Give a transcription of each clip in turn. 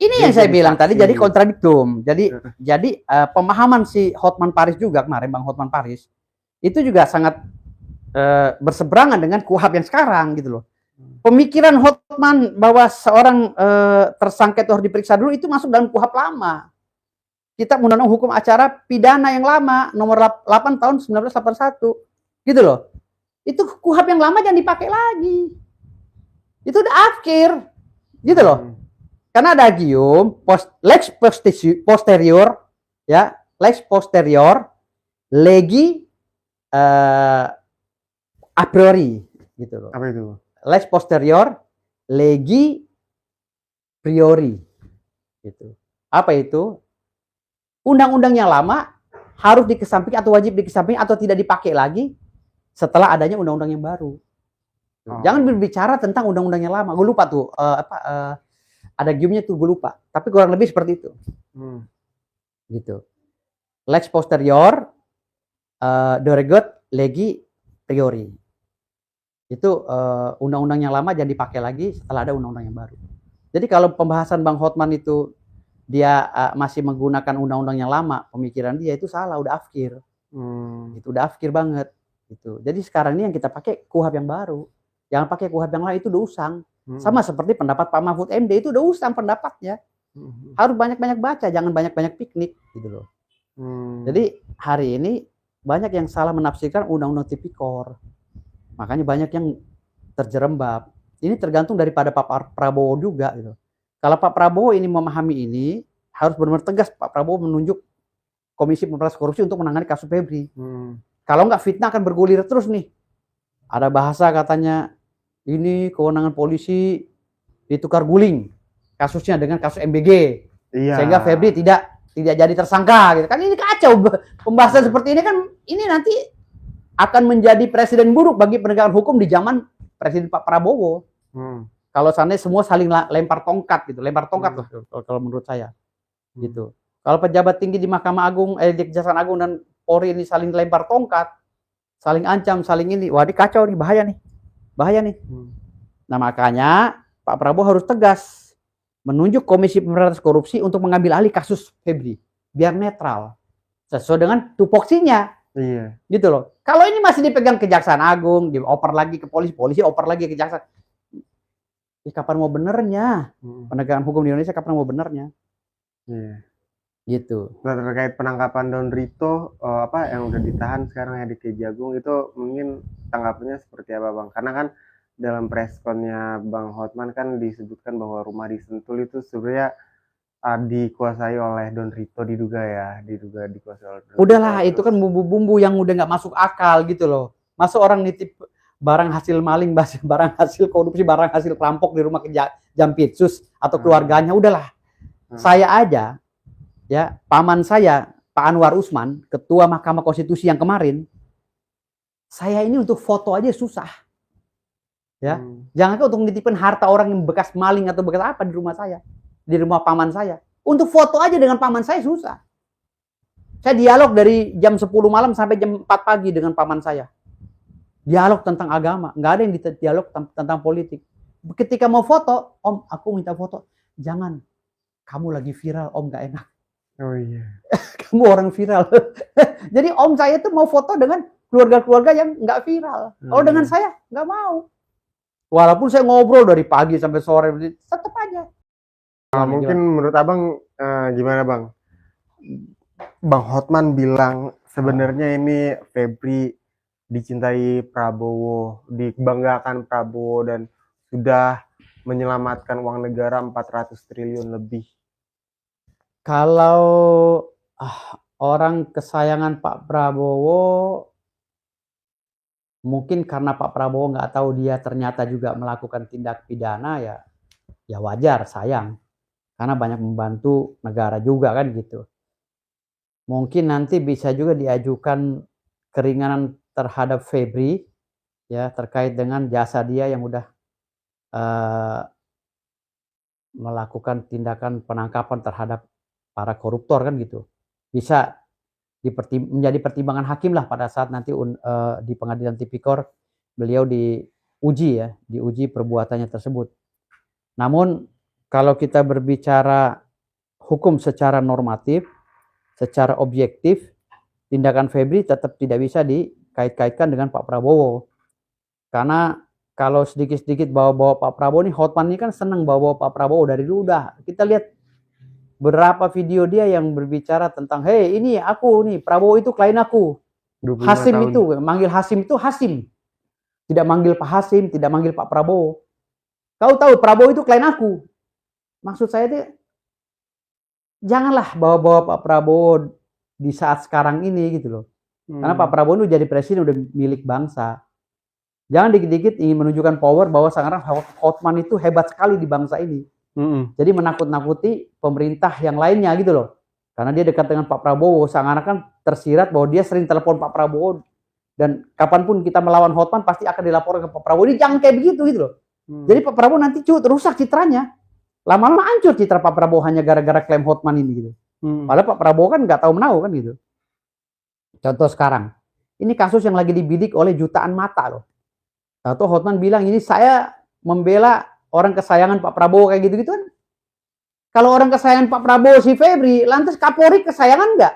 Ini Dia yang saya jadi bilang tadi, saksi. jadi kontradiktum. Jadi pemahaman si Hotman Paris juga kemarin, Bang Hotman Paris, itu juga sangat berseberangan dengan KUHP yang sekarang gitu loh. Pemikiran Hotman bahwa seorang tersangka itu harus diperiksa dulu itu masuk dalam KUHP lama. Kitab Undang-Undang Hukum Acara Pidana yang lama, nomor 8 tahun 1981. Gitu loh. Itu KUHP yang lama jangan dipakai lagi. Itu udah akhir. Gitu loh. Karena ada gium lex posterior ya, lex posterior legi a priori gitu loh. Apa itu? Lex posterior legi priori gitu. Apa itu? Undang-undang yang lama harus dikesamping atau wajib dikesamping atau tidak dipakai lagi setelah adanya undang-undang yang baru. Jangan berbicara tentang undang-undang yang lama. Gue lupa tuh ada giumnya tuh, gue lupa. Tapi kurang lebih seperti itu. Gitu. Lex posterior derogat legi priori. Itu undang-undang yang lama jangan dipakai lagi setelah ada undang-undang yang baru. Jadi kalau pembahasan Bang Hotman itu dia masih menggunakan undang-undang yang lama, pemikiran dia itu salah, udah afkir. Itu udah afkir banget gitu. Jadi sekarang ini yang kita pakai KUHP yang baru. Jangan pakai KUHP yang lain, itu udah usang. Sama seperti pendapat Pak Mahfud MD, itu udah usang pendapatnya. Harus banyak-banyak baca, jangan banyak-banyak piknik gitu loh. Jadi hari ini banyak yang salah menafsirkan undang-undang tipikor. Makanya banyak yang terjerembab. Ini tergantung daripada Pak Prabowo juga gitu. Kalau Pak Prabowo ini memahami ini, harus benar-benar tegas Pak Prabowo menunjuk Komisi Pemberantasan Korupsi untuk menangani kasus Febri. Kalau nggak, fitnah akan bergulir terus nih. Ada bahasa katanya ini kewenangan polisi ditukar guling kasusnya dengan kasus MBG, sehingga Febri tidak jadi tersangka gitu kan. Ini kacau pembahasan seperti ini kan. Ini nanti akan menjadi presiden buruk bagi penegakan hukum di zaman Presiden Pak Prabowo. Kalau seandainya semua saling lempar tongkat gitu, lempar tongkat loh kalau menurut saya gitu. Kalau pejabat tinggi di Mahkamah Agung, di Kejaksaan Agung dan Polri ini saling lempar tongkat, saling ancam, saling ini, wah ini kacau nih, bahaya nih. Nah makanya Pak Prabowo harus tegas menunjuk Komisi Pemberantasan Korupsi untuk mengambil alih kasus Febri, biar netral, sesuai dengan tupoksinya. Gitu loh. Kalau ini masih dipegang Kejaksaan Agung, dioper lagi ke polisi oper lagi ke Kejaksaan. Kapan mau benernya? Penegakan hukum di Indonesia kapan mau benernya? Gitu. Nah, terkait penangkapan Don Rito yang udah ditahan sekarang ya di Kejagung, itu mungkin tanggapannya seperti apa Bang? Karena kan dalam pressconnya Bang Hotman kan disebutkan bahwa rumah di Sentul itu sebenarnya dikuasai oleh Don Rito, diduga dikuasai oleh Don Rito. Udahlah, itu kan bumbu-bumbu yang udah nggak masuk akal gitu loh. Masa orang nitip barang hasil maling, barang hasil korupsi, barang hasil perampok di rumah Jampitsus atau keluarganya, udahlah. Saya aja, ya, paman saya, Pak Anwar Usman, Ketua Mahkamah Konstitusi yang kemarin, saya ini untuk foto aja susah. Ya, jangan untuk nitipin harta orang yang bekas maling atau bekas apa di rumah saya, di rumah paman saya. Untuk foto aja dengan paman saya susah. Saya dialog dari jam 10 malam sampai jam 4 pagi dengan paman saya. Dialog tentang agama, nggak ada yang dialog tentang politik. Ketika mau foto, Om, aku minta foto. Jangan, kamu lagi viral, Om, nggak enak. Oh iya. Kamu orang viral. Jadi Om saya tuh mau foto dengan keluarga-keluarga yang nggak viral. Kalau dengan saya nggak mau. Walaupun saya ngobrol dari pagi sampai sore, tetap aja. Mungkin menurut Abang gimana Bang? Bang Hotman bilang sebenarnya ini Febri dicintai Prabowo, dibanggakan Prabowo, dan sudah menyelamatkan uang negara 400 triliun lebih. Kalau orang kesayangan Pak Prabowo, mungkin karena Pak Prabowo nggak tahu dia ternyata juga melakukan tindak pidana, ya wajar, sayang. Karena banyak membantu negara juga kan gitu. Mungkin nanti bisa juga diajukan keringanan terhadap Febri, ya, terkait dengan jasa dia yang udah melakukan tindakan penangkapan terhadap para koruptor kan gitu. Bisa menjadi pertimbangan hakim lah pada saat nanti di pengadilan tipikor beliau diuji perbuatannya tersebut. Namun kalau kita berbicara hukum secara normatif, secara objektif, tindakan Febri tetap tidak bisa dikait-kaitkan dengan Pak Prabowo. Karena kalau sedikit-sedikit bawa-bawa Pak Prabowo nih, Hotman ini kan senang bawa-bawa Pak Prabowo dari dulu udah. Kita lihat berapa video dia yang berbicara tentang, hei ini aku nih, Prabowo itu klien aku. 25 Hasim tahun. itu, manggil Hasim itu Hasim. Tidak manggil Pak Hasim, tidak manggil Pak Prabowo. Kau tahu Prabowo itu klien aku. Maksud saya itu, janganlah bawa-bawa Pak Prabowo di saat sekarang ini gitu loh. Karena Pak Prabowo itu jadi presiden udah milik bangsa. Jangan dikit-dikit ingin menunjukkan power bahwa sekarang Hotman itu hebat sekali di bangsa ini. Jadi menakut-nakuti pemerintah yang lainnya gitu loh. Karena dia dekat dengan Pak Prabowo, seakan-akan tersirat bahwa dia sering telepon Pak Prabowo dan kapanpun kita melawan Hotman pasti akan dilaporkan ke Pak Prabowo. Ini jangan kayak begitu gitu loh. Jadi Pak Prabowo nanti rusak citranya. Lama-lama hancur citra Pak Prabowo hanya gara-gara klaim Hotman ini gitu. Padahal Pak Prabowo kan nggak tahu menahu kan gitu. Contoh sekarang, ini kasus yang lagi dibidik oleh jutaan mata loh. Atau Hotman bilang ini saya membela orang kesayangan Pak Prabowo kayak gitu-gitu kan. Kalau orang kesayangan Pak Prabowo si Febri, lantas Kapolri kesayangan nggak?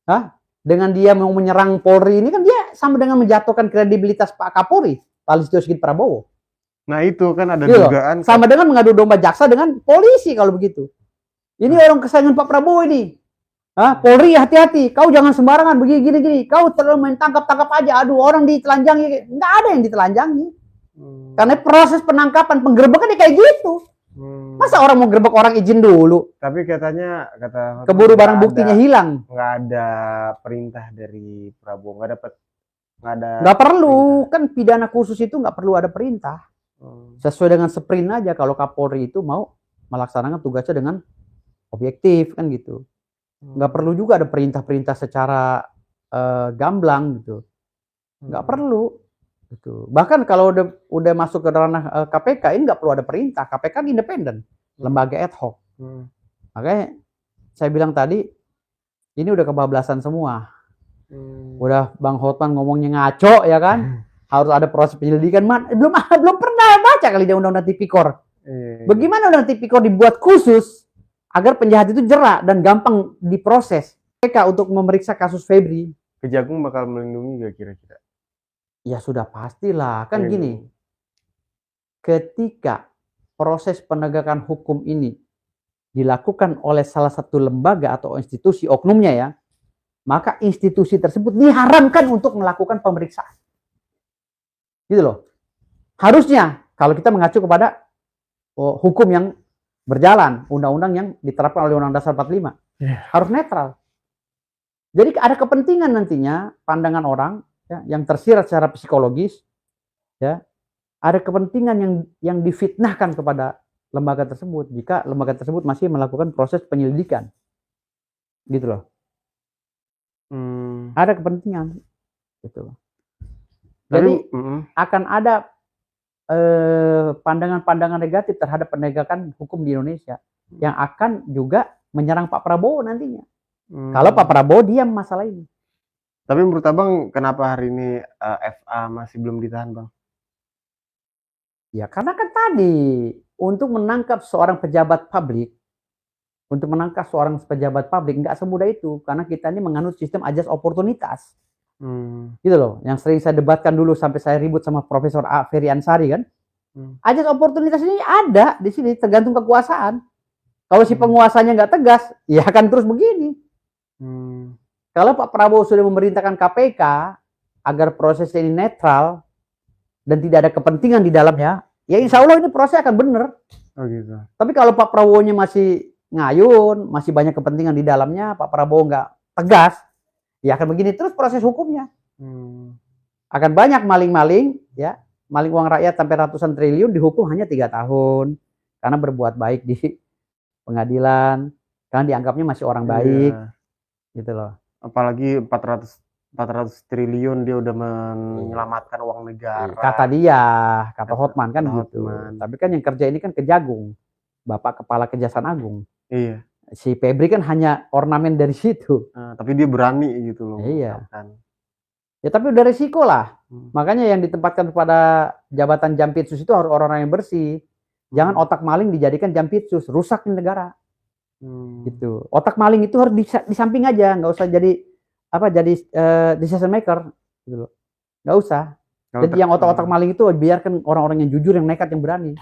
Hah? Dengan dia mau menyerang Polri ini kan dia sama dengan menjatuhkan kredibilitas Pak Kapolri, Pak Listio Sigit Prabowo. Nah itu kan ada Gitu loh. dugaan. Sama dengan mengadu domba jaksa dengan polisi kalau begitu. Ini orang kesayangan Pak Prabowo ini. Polri hati-hati, kau jangan sembarangan begini gini. Kau terlalu main tangkap-tangkap aja. Aduh, orang ditelanjangi, nggak ada yang ditelanjangi. Karena proses penangkapan, penggerbekan kayak gitu. Masa orang mau gerbek orang izin dulu? Tapi katanya kata keburu barang buktinya hilang. Nggak ada perintah dari Prabowo, nggak perlu perintah. Kan pidana khusus itu nggak perlu ada perintah. Sesuai dengan sprint aja kalau Kapolri itu mau melaksanakan tugasnya dengan objektif kan gitu. Nggak perlu juga ada perintah-perintah secara gamblang gitu. Nggak perlu. Gitu. Bahkan kalau udah masuk ke ranah KPK ini nggak perlu ada perintah. KPK kan independen, lembaga ad hoc. Makanya saya bilang tadi ini udah kebablasan semua. Udah Bang Hotman ngomongnya ngaco ya kan? Harus ada proses penyelidikan. Belum pernah baca kali dia undang-undang tipikor. Bagaimana undang tipikor dibuat khusus agar penjahat itu jerak dan gampang diproses. KPK untuk memeriksa kasus Febri. Kejagung bakal melindungi gak kira-kira? Ya sudah pastilah, kan gini. Ketika proses penegakan hukum ini dilakukan oleh salah satu lembaga atau institusi oknumnya ya, maka institusi tersebut diharamkan untuk melakukan pemeriksaan. Gitu loh. Harusnya kalau kita mengacu kepada hukum yang berjalan, undang-undang yang diterapkan oleh Undang-Undang Dasar 45, harus netral. Jadi ada kepentingan nantinya pandangan orang ya, yang tersirat secara psikologis, ya, ada kepentingan yang difitnahkan kepada lembaga tersebut jika lembaga tersebut masih melakukan proses penyelidikan, gitu loh. Ada kepentingan, gitu loh. Jadi akan ada pandangan-pandangan negatif terhadap penegakan hukum di Indonesia yang akan juga menyerang Pak Prabowo nantinya. Kalau Pak Prabowo diam masalah ini. Tapi menurut Abang, kenapa hari ini FA masih belum ditahan, Bang? Ya karena kan tadi, untuk menangkap seorang pejabat publik, nggak semudah itu. Karena kita ini menganut sistem ajas oportunitas. Gitu loh, yang sering saya debatkan dulu sampai saya ribut sama Profesor Ferry Ansari kan. Ajas oportunitas ini ada di sini, tergantung kekuasaan. Kalau si penguasanya nggak tegas, ya akan terus begini. Kalau Pak Prabowo sudah memerintahkan KPK agar proses ini netral dan tidak ada kepentingan di dalamnya, ya insya Allah ini proses akan benar. Oh gitu. Tapi kalau Pak Prabowo-nya masih ngayun, masih banyak kepentingan di dalamnya, Pak Prabowo nggak tegas, ya akan begini terus proses hukumnya. Akan banyak maling-maling, ya, maling uang rakyat sampai ratusan triliun dihukum hanya 3 tahun karena berbuat baik di pengadilan, karena dianggapnya masih orang baik, gitu loh. Apalagi 400 triliun dia udah menyelamatkan uang negara. Kata Hotman kan gitu. Tapi kan yang kerja ini kan Kejagung, Bapak Kepala Kejaksaan Agung. Iya. Si Febri kan hanya ornamen dari situ. Tapi dia berani gitu loh. Iya. Ya tapi udah resiko lah. Makanya yang ditempatkan pada jabatan Jampitsus itu harus orang-orang yang bersih. Jangan otak maling dijadikan jampitsus, rusak negara. Hmm. Gitu. Otak maling itu harus di samping aja, nggak usah jadi decision maker, gitu loh. Nggak usah. Kalau Jadi yang otak-otak maling itu biarkan orang-orang yang jujur, yang nekat, yang berani.